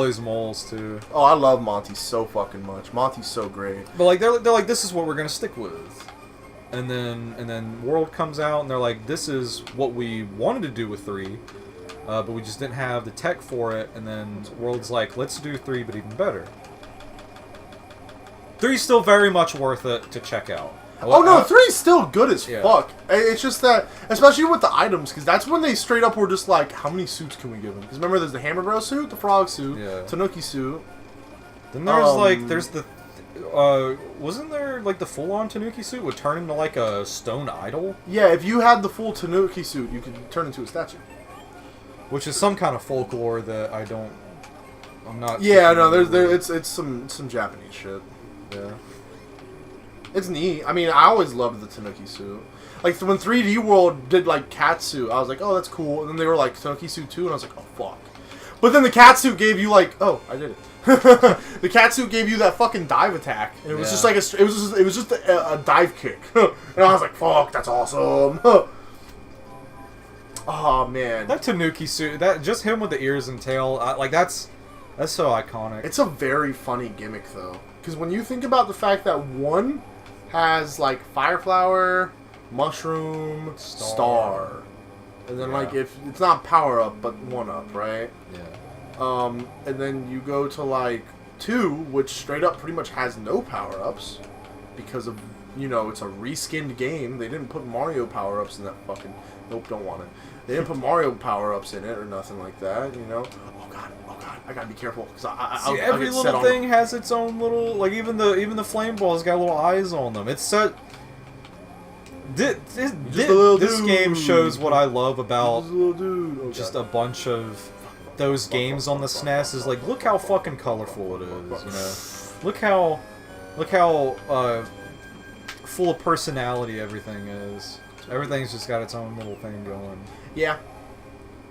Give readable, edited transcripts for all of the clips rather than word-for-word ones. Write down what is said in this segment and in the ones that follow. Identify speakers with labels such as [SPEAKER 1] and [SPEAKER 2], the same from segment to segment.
[SPEAKER 1] all these moles too.
[SPEAKER 2] Oh, I love Monty so fucking much. Monty's so great.
[SPEAKER 1] But like they're like, this is what we're gonna stick with. And then World comes out and they're like, this is what we wanted to do with 3, but we just didn't have the tech for it. And then World's like, let's do 3, but even better. 3's still very much worth it to check out.
[SPEAKER 2] Oh no, 3's still good as fuck. It's just that, especially with the items, because that's when they straight up were just like, how many suits can we give him? Because remember, there's the Hammer Bro suit, the Frog suit, Tanuki suit.
[SPEAKER 1] Then there's there's the, wasn't there like the full-on Tanuki suit would turn into like a stone idol?
[SPEAKER 2] Yeah, if you had the full Tanuki suit, you could turn into a statue.
[SPEAKER 1] Which is some kind of folklore that I'm not.
[SPEAKER 2] Yeah, no, it's some Japanese shit.
[SPEAKER 1] Yeah.
[SPEAKER 2] It's neat. I mean, I always loved the Tanuki suit. Like, when 3D World did, like, cat suit, I was like, oh, that's cool. And then they were like, Tanuki suit 2, and I was like, oh, fuck. But then the cat suit gave you, like, oh, I did it. The cat suit gave you that fucking dive attack. And it was just like, it was just a dive kick. And I was like, fuck, that's awesome. Oh, man.
[SPEAKER 1] That Tanuki suit, just him with the ears and tail, that's so iconic.
[SPEAKER 2] It's a very funny gimmick, though. Because when you think about the fact that one has, like, Fire Flower, Mushroom, Star. And then, like, if it's not Power Up, but 1-Up, right?
[SPEAKER 1] Yeah.
[SPEAKER 2] And then you go to, like, 2, which straight up pretty much has no Power-Ups. Because of, you know, it's a reskinned game. They didn't put Mario Power-Ups in that fucking... Nope, don't want it. They didn't put Mario Power-Ups in it or nothing like that, you know? Oh, God. I gotta be careful because
[SPEAKER 1] every little thing has its own little, like even the flame balls got little eyes on them. It's so. This game shows what I love about just a bunch of those games on the SNES. Is like, look how fucking colorful it is. You know, look how full of personality everything is. Everything's just got its own little thing going.
[SPEAKER 2] Yeah.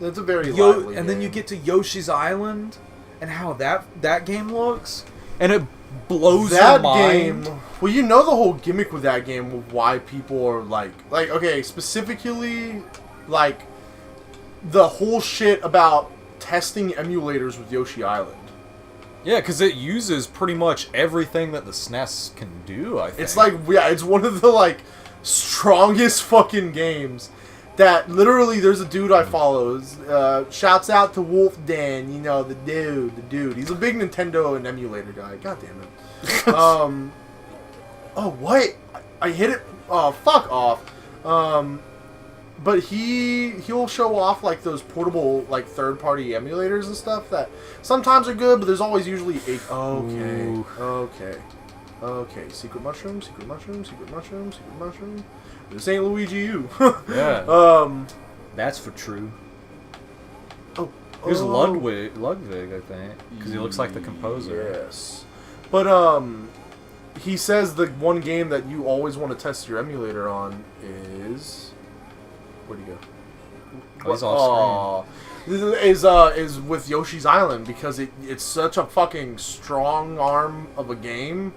[SPEAKER 2] It's a very lively
[SPEAKER 1] and then you get to Yoshi's Island, and how that game looks, and it blows your mind.
[SPEAKER 2] Game, well, you know the whole gimmick with that game, of why people are like okay, specifically, like the whole shit about testing emulators with Yoshi Island.
[SPEAKER 1] Yeah, because it uses pretty much everything that the SNES can do. I think
[SPEAKER 2] it's like it's one of the like strongest fucking games. That literally, there's a dude I follow. Shouts out to Wolf Den, you know, the dude. He's a big Nintendo and emulator guy. God damn it. Oh, what? I hit it. Oh, fuck off. But he'll show off like those portable like third-party emulators and stuff that sometimes are good, but there's always usually okay. Secret mushroom. This ain't Luigi U.
[SPEAKER 1] Yeah. That's for true. Here's Ludwig, I think, because he looks like the composer.
[SPEAKER 2] Yes. But he says the one game that you always want to test your emulator on is where'd he go?
[SPEAKER 1] Oh, he's off
[SPEAKER 2] screen. Is with Yoshi's Island, because it's such a fucking strong arm of a game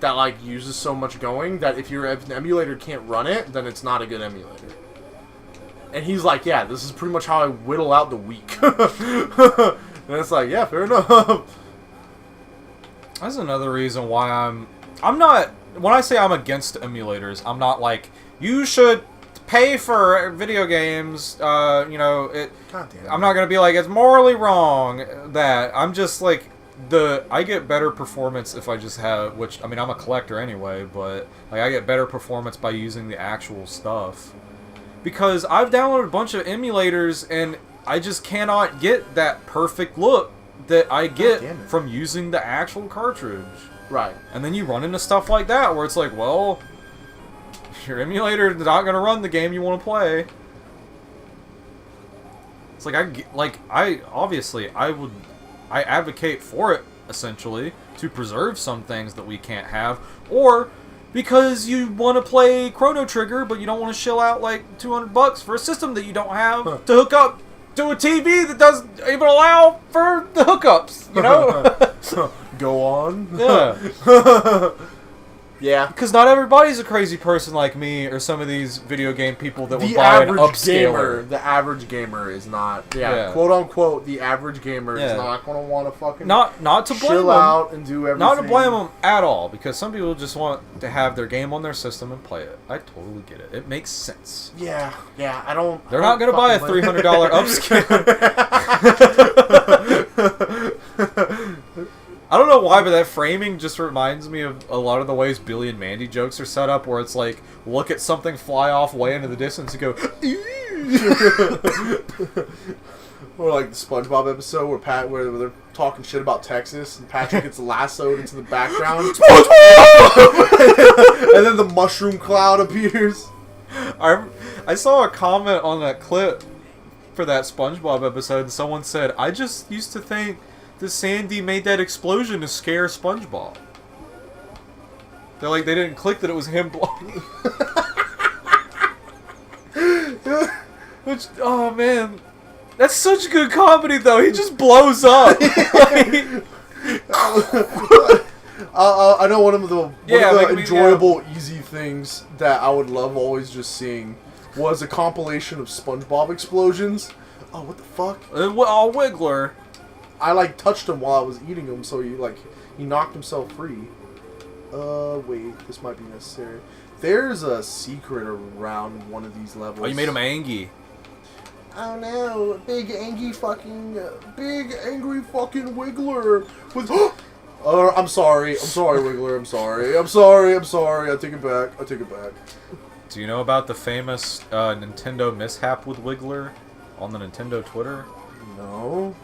[SPEAKER 2] that like uses so much going that if an emulator can't run it, then it's not a good emulator. And he's like, yeah, this is pretty much how I whittle out the weak. And it's like, yeah, fair enough.
[SPEAKER 1] That's another reason why I'm not, when I say I'm against emulators, I'm not like, you should pay for video games, you know,
[SPEAKER 2] God damn it.
[SPEAKER 1] I'm not gonna be like, it's morally wrong that, I'm just like, I get better performance if I just have, which, I mean, I'm a collector anyway, but, like, I get better performance by using the actual stuff. Because I've downloaded a bunch of emulators, and I just cannot get that perfect look that I get from using the actual cartridge.
[SPEAKER 2] Right.
[SPEAKER 1] And then you run into stuff like that, where it's like, well, your emulator is not going to run the game you want to play. It's like, I advocate for it, essentially, to preserve some things that we can't have, or because you want to play Chrono Trigger, but you don't want to shell out like $200 for a system that you don't have to hook up to a TV that doesn't even allow for the hookups, you know?
[SPEAKER 2] Go on.
[SPEAKER 1] Yeah.
[SPEAKER 2] Yeah.
[SPEAKER 1] Because not everybody's a crazy person like me or some of these video game people that would
[SPEAKER 2] The
[SPEAKER 1] buy an
[SPEAKER 2] average gamer,
[SPEAKER 1] upscaler.
[SPEAKER 2] the average gamer is not,
[SPEAKER 1] Yeah.
[SPEAKER 2] quote unquote, the average gamer is
[SPEAKER 1] Yeah.
[SPEAKER 2] not going to want to fucking
[SPEAKER 1] Not to blame
[SPEAKER 2] chill
[SPEAKER 1] them.
[SPEAKER 2] out and do everything.
[SPEAKER 1] Not to blame them at all, because some people just want to have their game on their system and play it. I totally get it. It makes sense.
[SPEAKER 2] Yeah, I don't.
[SPEAKER 1] They're not going to buy a $300 upscaler. I don't know why, but that framing just reminds me of a lot of the ways Billy and Mandy jokes are set up, where it's like, look at something fly off way into the distance and go,
[SPEAKER 2] Or like the SpongeBob episode where they're talking shit about Texas and Patrick gets lassoed into the background. And then the mushroom cloud appears.
[SPEAKER 1] I saw a comment on that clip for that SpongeBob episode, and someone said, I just used to think that Sandy made that explosion to scare SpongeBob. They're like, they didn't click that it was him blowing. Which, oh man, that's such good comedy though. He just blows up.
[SPEAKER 2] I know one of the
[SPEAKER 1] Yeah,
[SPEAKER 2] enjoyable, easy things that I would love always just seeing was a compilation of SpongeBob explosions. Oh, what the fuck?
[SPEAKER 1] Oh, Wiggler.
[SPEAKER 2] I like touched him while I was eating him, so he knocked himself free. Wait, this might be necessary. There's a secret around one of these levels.
[SPEAKER 1] Oh, you made him angry.
[SPEAKER 2] Oh no, big angry fucking Wiggler with. I'm sorry, Wiggler. I'm sorry. I take it back.
[SPEAKER 1] Do you know about the famous Nintendo mishap with Wiggler on the Nintendo Twitter?
[SPEAKER 2] No.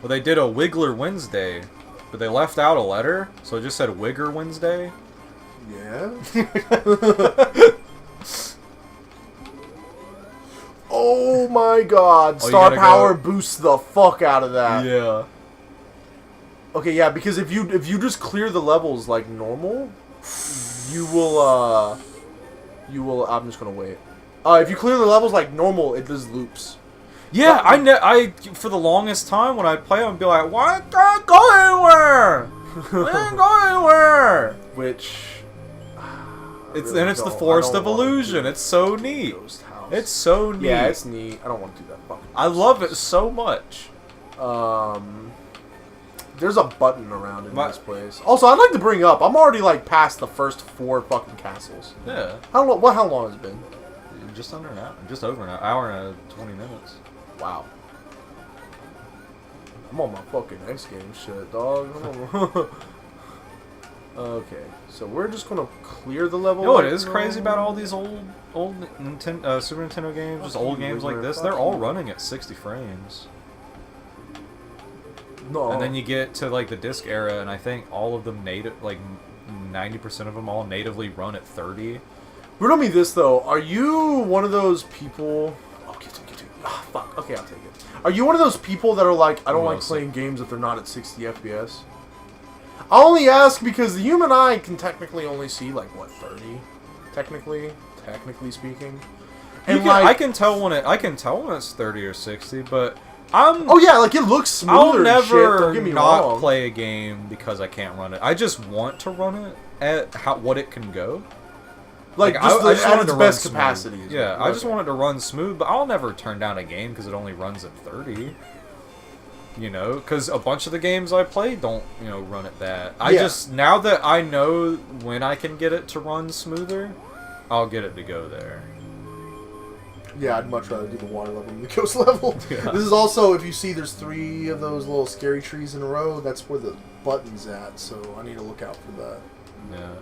[SPEAKER 1] Well, they did a Wiggler Wednesday, but they left out a letter, so it just said Wigger Wednesday.
[SPEAKER 2] Yeah. Oh my god, Star Power boosts the fuck out of that.
[SPEAKER 1] Yeah.
[SPEAKER 2] Okay, yeah, because if you just clear the levels like normal, you will I'm just gonna wait. If you clear the levels like normal, it does loops.
[SPEAKER 1] Yeah, I for the longest time when I play, I'd be like, "Why can't go anywhere? I can't go anywhere."
[SPEAKER 2] Which
[SPEAKER 1] it's the Forest of Illusion. It's so neat. It's so neat.
[SPEAKER 2] Yeah, it's neat. I don't want to do that fucking.
[SPEAKER 1] I love it so much.
[SPEAKER 2] There's a button around in this place. Also, I'd like to bring up, I'm already like past the first 4 fucking castles.
[SPEAKER 1] Yeah.
[SPEAKER 2] How long has it been?
[SPEAKER 1] Just under an hour. Just over an hour and 20 minutes.
[SPEAKER 2] Wow. I'm on my fucking X game shit, dog. Okay, so we're just gonna clear the level.
[SPEAKER 1] You know what is crazy about all these old Nintendo, Super Nintendo games, just old games like this? They're all running at 60 frames.
[SPEAKER 2] No.
[SPEAKER 1] And then you get to like the disc era, and I think all of them 90% of them all natively run at 30.
[SPEAKER 2] Riddle me this though: are you one of those people? Oh, give to me. Ah, fuck. Okay, I'll take it. Are you one of those people that are like, I don't like playing games if they're not at 60 FPS? I only ask because the human eye can technically only see like what 30, technically speaking. And
[SPEAKER 1] I can tell when it's 30 or 60, but
[SPEAKER 2] oh yeah, like it looks smoother.
[SPEAKER 1] I'll never
[SPEAKER 2] shit, don't get me wrong.
[SPEAKER 1] play a game because I can't run it. I just want to run it at what it can go.
[SPEAKER 2] Like
[SPEAKER 1] I just
[SPEAKER 2] at
[SPEAKER 1] want
[SPEAKER 2] its
[SPEAKER 1] it to
[SPEAKER 2] best
[SPEAKER 1] run
[SPEAKER 2] capacity.
[SPEAKER 1] Smooth. Yeah, I just want it to run smooth, but I'll never turn down a game because it only runs at 30. You know, because a bunch of the games I play don't, run at that. Now that I know when I can get it to run smoother, I'll get it to go there.
[SPEAKER 2] Yeah, I'd much rather do the water level than the coast level. Yeah. This is also, if you see there's 3 of those little scary trees in a row, that's where the button's at, so I need to look out for that.
[SPEAKER 1] Yeah.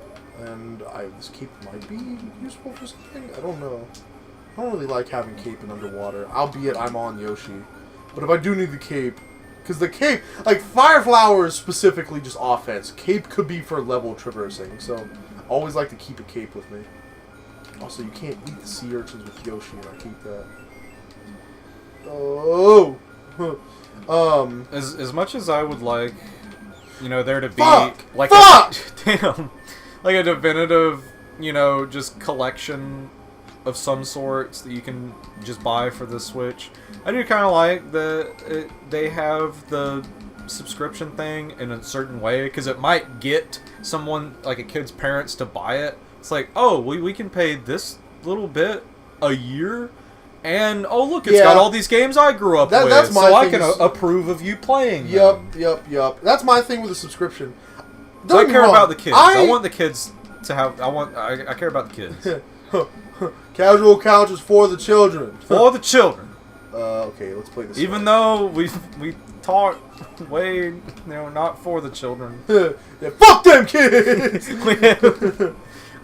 [SPEAKER 2] And this cape might be useful for something? I don't know. I don't really like having cape in underwater, albeit I'm on Yoshi. But if I do need the cape, because the cape, like Fire Flower is specifically just offense. Cape could be for level traversing, so I always like to keep a cape with me. Also, you can't eat the sea urchins with Yoshi, and I keep that. Oh!
[SPEAKER 1] As much as I would like, there to be like damn, like a definitive, just collection of some sorts that you can just buy for the Switch. I do kind of like that they have the subscription thing in a certain way, because it might get someone, like a kid's parents, to buy it. It's like, oh, we can pay this little bit a year, and oh look, it's got all these games I grew up with,
[SPEAKER 2] that's my
[SPEAKER 1] so I
[SPEAKER 2] thing
[SPEAKER 1] can approve of you playing
[SPEAKER 2] Yep,
[SPEAKER 1] them.
[SPEAKER 2] yep. That's my thing with the subscription.
[SPEAKER 1] So I care about the kids. I want the kids to have. I care about the kids.
[SPEAKER 2] Casual couch is for the children.
[SPEAKER 1] For the children.
[SPEAKER 2] Okay, let's play this.
[SPEAKER 1] Even though we talk way, not for the children.
[SPEAKER 2] Yeah, fuck them kids.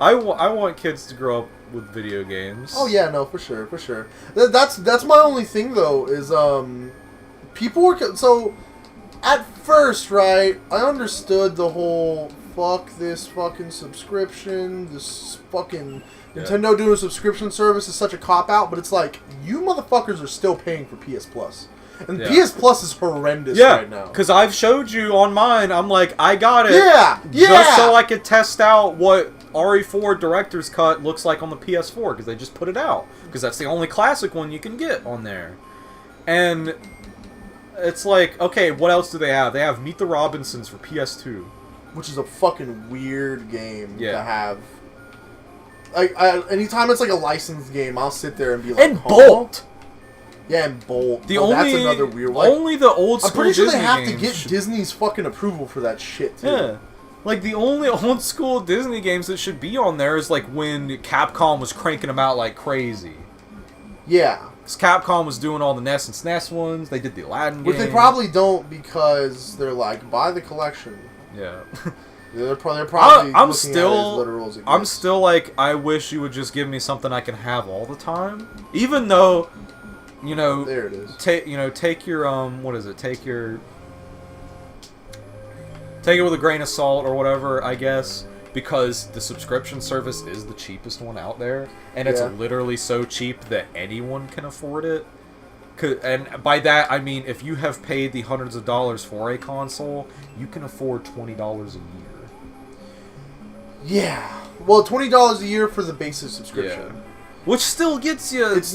[SPEAKER 1] I want kids to grow up with video games.
[SPEAKER 2] Oh yeah, no, for sure. That's my only thing though, is people were so at first, right? I understood the whole fuck this fucking subscription, this fucking Nintendo doing a subscription service is such a cop out, but it's like you motherfuckers are still paying for PS Plus. And PS Plus is horrendous right now.
[SPEAKER 1] Because I've showed you on mine, I'm like, I got it.
[SPEAKER 2] Yeah.
[SPEAKER 1] Just so I could test out what RE4 Director's Cut looks like on the PS4, because they just put it out. Because that's the only classic one you can get on there. And it's like, okay, what else do they have? They have Meet the Robinsons for PS2.
[SPEAKER 2] Which is a fucking weird game to have. Anytime it's like a licensed game, I'll sit there and be like,
[SPEAKER 1] and Bolt!
[SPEAKER 2] Yeah, and Bolt.
[SPEAKER 1] That's
[SPEAKER 2] another weird
[SPEAKER 1] one. Only the old school
[SPEAKER 2] I'm pretty sure
[SPEAKER 1] Disney
[SPEAKER 2] they have to
[SPEAKER 1] games
[SPEAKER 2] get Disney's fucking approval for that shit, too.
[SPEAKER 1] Yeah. Like, the only old school Disney games that should be on there is, like, when Capcom was cranking them out like crazy.
[SPEAKER 2] Yeah.
[SPEAKER 1] Because Capcom was doing all the NES and SNES ones. They did the Aladdin
[SPEAKER 2] Which
[SPEAKER 1] game.
[SPEAKER 2] they probably don't, because they're like, buy the collection.
[SPEAKER 1] Yeah.
[SPEAKER 2] They're probably
[SPEAKER 1] I'm
[SPEAKER 2] looking
[SPEAKER 1] still,
[SPEAKER 2] at it as literal as it
[SPEAKER 1] I'm
[SPEAKER 2] gets.
[SPEAKER 1] still like, I wish you would just give me something I can have all the time. Even though,
[SPEAKER 2] there it is.
[SPEAKER 1] Take your take it with a grain of salt or whatever, I guess, because the subscription service is the cheapest one out there, and it's literally so cheap that anyone can afford it. And by that I mean, if you have paid the hundreds of dollars for a console, you can afford $20 a year.
[SPEAKER 2] Yeah. Well, $20 a year for the basic subscription.
[SPEAKER 1] Yeah. Which still gets you,
[SPEAKER 2] it's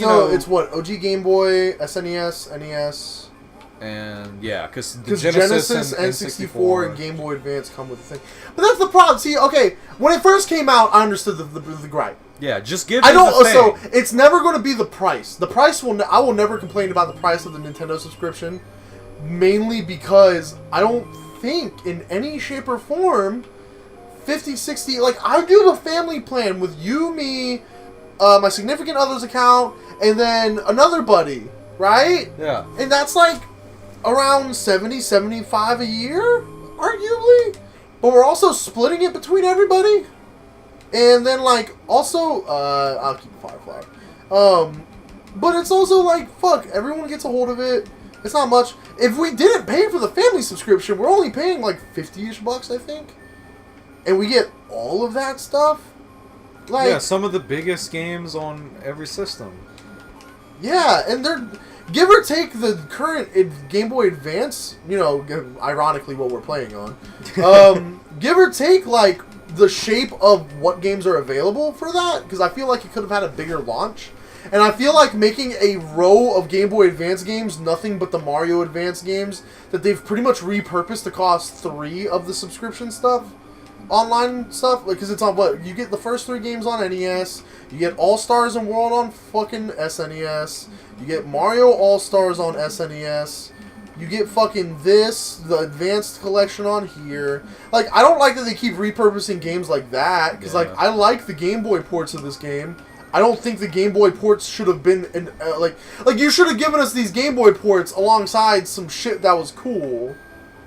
[SPEAKER 2] what? OG Game Boy, SNES, NES.
[SPEAKER 1] And, because
[SPEAKER 2] Genesis, N64, and Game Boy Advance come with the thing. But that's the problem. See, okay, when it first came out, I understood the gripe.
[SPEAKER 1] Yeah, just give me the thing.
[SPEAKER 2] So, it's never going to be the price. The price I will never complain about the price of the Nintendo subscription. Mainly because I don't think, in any shape or form, 50, 60... Like, I do the family plan with you, me, my significant other's account, and then another buddy, right?
[SPEAKER 1] Yeah.
[SPEAKER 2] And that's like around 70, 75 a year, arguably. But we're also splitting it between everybody. And then, like, also, I'll keep Firefly. But it's also like, fuck, everyone gets a hold of it. It's not much. If we didn't pay for the family subscription, we're only paying like 50-ish bucks, I think. And we get all of that stuff. Like,
[SPEAKER 1] yeah, some of the biggest games on every system.
[SPEAKER 2] Yeah, and they're, give or take the current Game Boy Advance, ironically what we're playing on, give or take, like, the shape of what games are available for that, because I feel like it could have had a bigger launch. And I feel like making a row of Game Boy Advance games, nothing but the Mario Advance games, that they've pretty much repurposed to cost 3 of the subscription stuff. Online stuff, because it's on what? You get the first 3 games on NES, you get All-Stars and World on fucking SNES, you get Mario All-Stars on SNES, you get fucking the Advanced Collection on here. Like, I don't like that they keep repurposing games like that, because, like, I like the Game Boy ports of this game. I don't think the Game Boy ports should have been, like, you should have given us these Game Boy ports alongside some shit that was cool.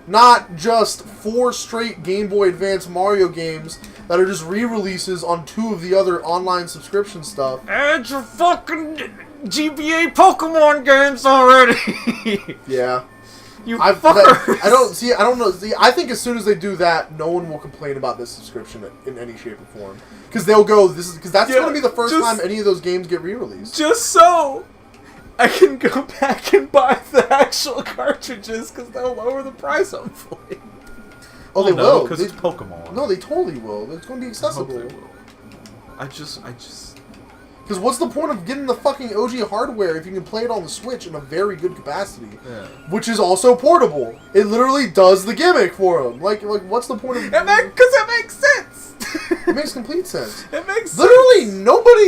[SPEAKER 2] Not just 4 straight Game Boy Advance Mario games that are just re-releases on 2 of the other online subscription stuff.
[SPEAKER 1] Add your fucking GBA Pokemon games already!
[SPEAKER 2] Yeah.
[SPEAKER 1] You fuckers!
[SPEAKER 2] I don't know. See, I think as soon as they do that, no one will complain about this subscription in any shape or form. Because they'll go, because that's going to be the first time any of those games get re-released.
[SPEAKER 1] Just so I can go back and buy the actual cartridges, because they'll lower the price, hopefully.
[SPEAKER 2] Oh, they will.
[SPEAKER 1] Because it's Pokemon.
[SPEAKER 2] No, they totally will. It's going to be accessible.
[SPEAKER 1] I just...
[SPEAKER 2] Because what's the point of getting the fucking OG hardware if you can play it on the Switch in a very good capacity?
[SPEAKER 1] Yeah.
[SPEAKER 2] Which is also portable. It literally does the gimmick for them. Like what's the point of...
[SPEAKER 1] Because it makes sense!
[SPEAKER 2] It makes complete sense.
[SPEAKER 1] It makes sense.
[SPEAKER 2] Literally,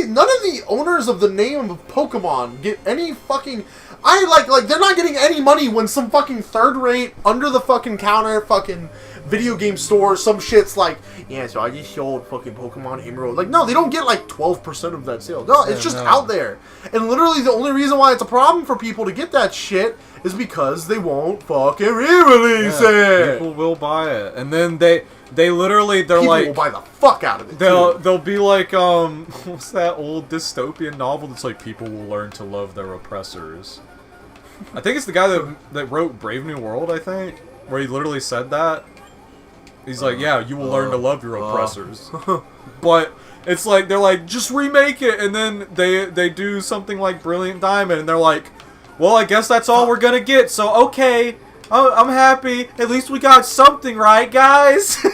[SPEAKER 2] none of the owners of the name of Pokemon get any fucking... they're not getting any money when some fucking third-rate, under-the-fucking-counter fucking video game store, some shit's like, yeah, so I just sold fucking Pokemon Emerald. Like, no, they don't get like 12% of that sale. No, it's just out there. And literally the only reason why it's a problem for people to get that shit is because they won't fucking re-release it.
[SPEAKER 1] People will buy it. And then they're people like...
[SPEAKER 2] will buy the fuck out of it,
[SPEAKER 1] They'll be like, what's that old dystopian novel that's like, people will learn to love their oppressors? I think it's the guy that wrote Brave New World, I think, where he literally said that. He's like, yeah, you will learn to love your oppressors. But it's like, they're like, just remake it, and then they do something like Brilliant Diamond, and they're like, well, I guess that's all we're gonna get, so okay, I'm happy, at least we got something right, guys.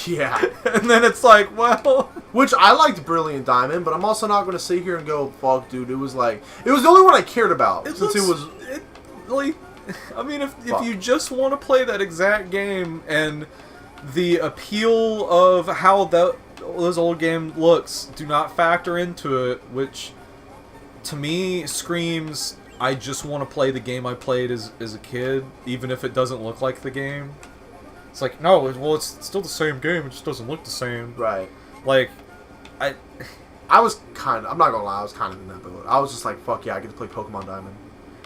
[SPEAKER 2] Yeah.
[SPEAKER 1] And then it's like, well...
[SPEAKER 2] Which, I liked Brilliant Diamond, but I'm also not going to sit here and go, fuck, dude, it was the only one I cared about, I mean, if you just want to play that exact game, and the appeal of how those old game looks do not factor into it, which, to me, screams, I just want to play the game I played as a kid, even if it doesn't look like the game. It's like, no, well, it's still the same game, it just doesn't look the same. Right.
[SPEAKER 1] Like,
[SPEAKER 2] I'm not gonna lie, I was kind of in that boat. I was just like, fuck yeah, I get to play Pokemon Diamond.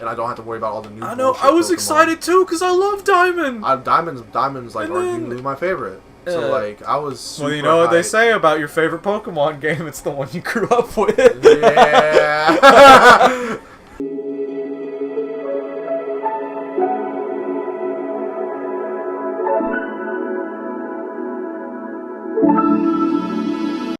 [SPEAKER 2] And I don't have to worry about all the new
[SPEAKER 1] I know, I was excited too, because I love Diamond!
[SPEAKER 2] Diamond's like arguably my favorite. So, like, I was super
[SPEAKER 1] well, you know what they say about your favorite Pokemon game, it's the one you grew up with.
[SPEAKER 2] Yeah.